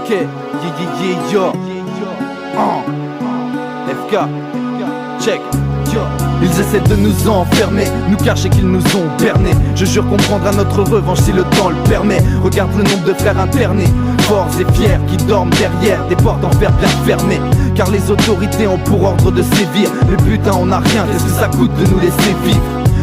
Ok, yo. FK, check. Ils essaient de nous enfermer, nous cacher qu'ils nous ont bernés. Je jure qu'on prendra notre revanche si le temps le permet. Regarde le nombre de frères internés, forts et fiers, qui dorment derrière des portes en fer bien fermées. Car les autorités ont pour ordre de sévir. Mais putain on n'a rien, qu'est-ce que ça coûte de nous laisser vivre?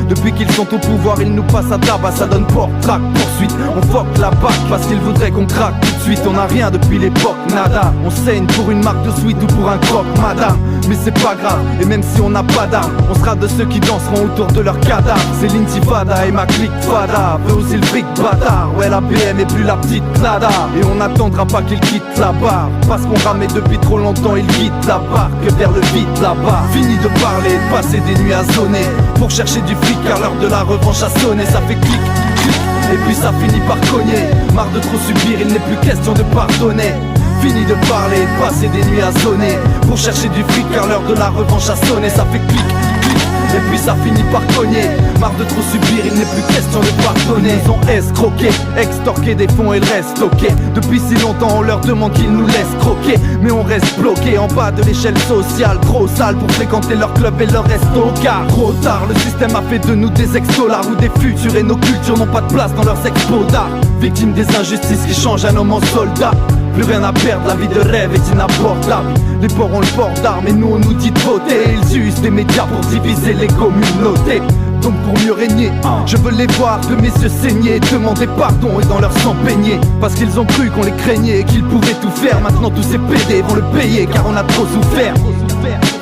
Depuis qu'ils sont au pouvoir, ils nous passent à tabac, ça donne porte-trac, poursuite. On fuck la bac parce qu'ils voudraient qu'on craque tout de suite. On n'a rien depuis l'époque, nada. On saigne pour une marque de sweat ou pour un croc, madame. Mais c'est pas grave, et même si on n'a pas d'armes, on sera de ceux qui danseront autour de leur cadavre. C'est l'intifada et ma clique fada. Veut aussi le fric bâtard. Ouais la BM et plus la petite nada. Et on n'attendra pas qu'ils quittent la barre, parce qu'on ramait depuis trop longtemps, ils quittent la barque vers le vide là-bas. Fini de parler, de passer des nuits à zoner pour chercher du fric car l'heure de la revanche a sonné. Ça fait clic, clic, et puis ça finit par cogner. Marre de trop subir, il n'est plus question de pardonner. Fini de parler, de passer des nuits à zoner pour chercher du fric car l'heure de la revanche a sonné. Ça fait clic, clic, et puis ça finit par cogner. Marre de trop subir, il n'est plus question de pardonner. Ils ont escroqué, extorqué des fonds et le reste stocké. Depuis si longtemps on leur demande qu'ils nous laissent croquer. Mais on reste bloqué en bas de l'échelle sociale. Trop sale pour fréquenter leur club et leur resto. Car trop tard, le système a fait de nous des ex-dollars ou des futurs. Et nos cultures n'ont pas de place dans leurs expos d'art. Victimes des injustices qui changent un homme en soldat. Plus rien à perdre, la vie de rêve est inabordable. Les porcs ont le port d'armes et nous on nous dit de voter. Ils usent des médias pour diviser les communautés. Donc pour mieux régner, je veux les voir de mes yeux saigner, demander pardon et dans leur sang baigner. Parce qu'ils ont cru qu'on les craignait et qu'ils pouvaient tout faire. Maintenant tous ces PD vont le payer car on a trop souffert.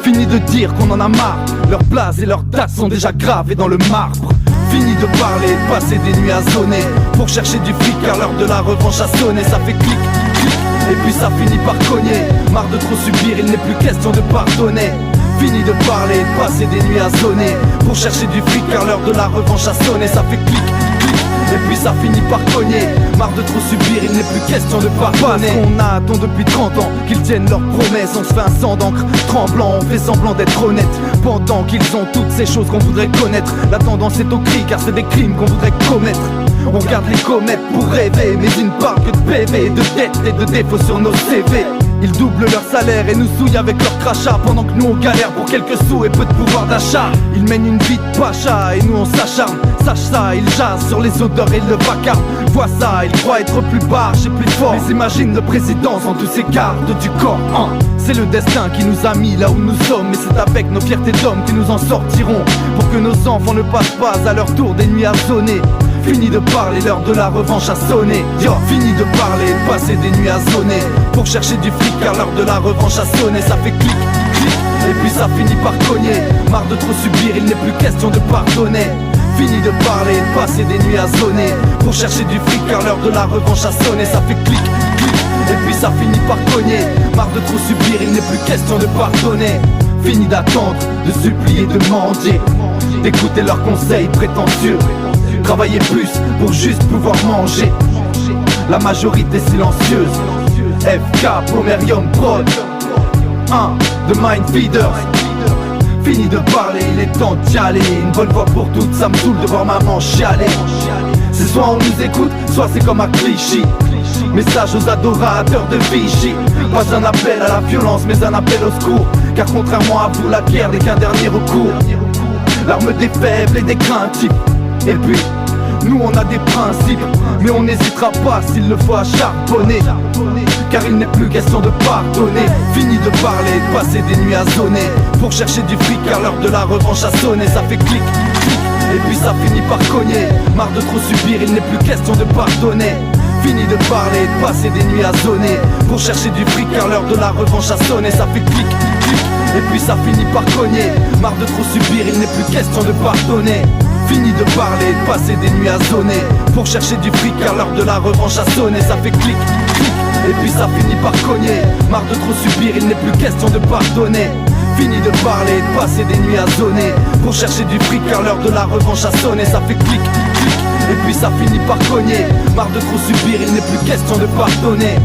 Fini de dire qu'on en a marre, leurs places et leurs dates sont déjà gravées dans le marbre. Fini de parler, de passer des nuits à zoner pour chercher du fric car l'heure de la revanche a sonné. Ça fait clic, clic, et puis ça finit par cogner. Marre de trop subir, il n'est plus question de pardonner. Fini de parler, de passer des nuits à zoner pour chercher du fric car l'heure de la revanche a sonné. Ça fait clic, clic, et puis ça finit par cogner. Marre de trop subir, il n'est plus question de pardonner. On attend depuis 30 ans qu'ils tiennent leurs promesses. On se fait un sang d'encre tremblant, on fait semblant d'être honnête. Pendant qu'ils ont toutes ces choses qu'on voudrait connaître. La tendance est au cri car c'est des crimes qu'on voudrait commettre. On garde les comètes pour rêver, mais ils ne parlent que de PV, de dettes et de défauts sur nos CV. Ils doublent leur salaire et nous souillent avec leur crachat. Pendant que nous on galère pour quelques sous et peu de pouvoir d'achat. Ils mènent une vie de pacha et nous on s'acharne. Sache ça, ils jasent sur les odeurs et le vacarme. Vois ça, ils croient être plus barge et plus fort. Mais imagine le président sans tous ces gardes du corps. C'est le destin qui nous a mis là où nous sommes. Et c'est avec nos fiertés d'hommes que nous en sortirons. Pour que nos enfants ne passent pas à leur tour des nuits à zoner. Fini de parler, l'heure de la revanche a sonné. Yo, fini de parler, de passer des nuits à zoner pour chercher du fric car l'heure de la revanche a sonné. Ça fait clic, clic, et puis ça finit par cogner. Marre de trop subir, il n'est plus question de pardonner. Fini de parler, de passer des nuits à zoner pour chercher du fric car l'heure de la revanche a sonné. Ça fait clic, clic, et puis ça finit par cogner. Marre de trop subir, il n'est plus question de pardonner. Fini d'attendre, de supplier, de mendier, d'écouter leurs conseils prétentieux. Travailler plus pour juste pouvoir manger. La majorité silencieuse. FK, Pomerium Prod, The Mind Feeders. Fini de parler, il est temps d'y aller. Une bonne fois pour toutes, ça me saoule de voir maman chialer. C'est soit on nous écoute, soit c'est comme à Clichy. Message aux adorateurs de Vichy. Pas un appel à la violence, mais un appel au secours. Car contrairement à vous, la guerre n'est qu'un dernier recours. L'arme des faibles et des craintifs. Et puis, nous on a des principes, mais on n'hésitera pas s'il le faut à charbonner. Car il n'est plus question de pardonner. Fini de parler, de passer des nuits à zoner pour chercher du fric car l'heure de la revanche a sonné. Ça fait clic, clic, et puis ça finit par cogner. Marre de trop subir, il n'est plus question de pardonner. Fini de parler, de passer des nuits à zoner pour chercher du fric car l'heure de la revanche a sonné. Ça fait clic, clic, et puis ça finit par cogner. Marre de trop subir, il n'est plus question de pardonner. Fini de parler, de passer des nuits à zoner pour chercher du fric car l'heure de la revanche a sonné. Ça fait clic, clic, et puis ça finit par cogner. Marre de trop subir, il n'est plus question de pardonner. Fini de parler, de passer des nuits à zoner pour chercher du fric car l'heure de la revanche a sonné. Ça fait clic, clic, et puis ça finit par cogner. Marre de trop subir, il n'est plus question de pardonner.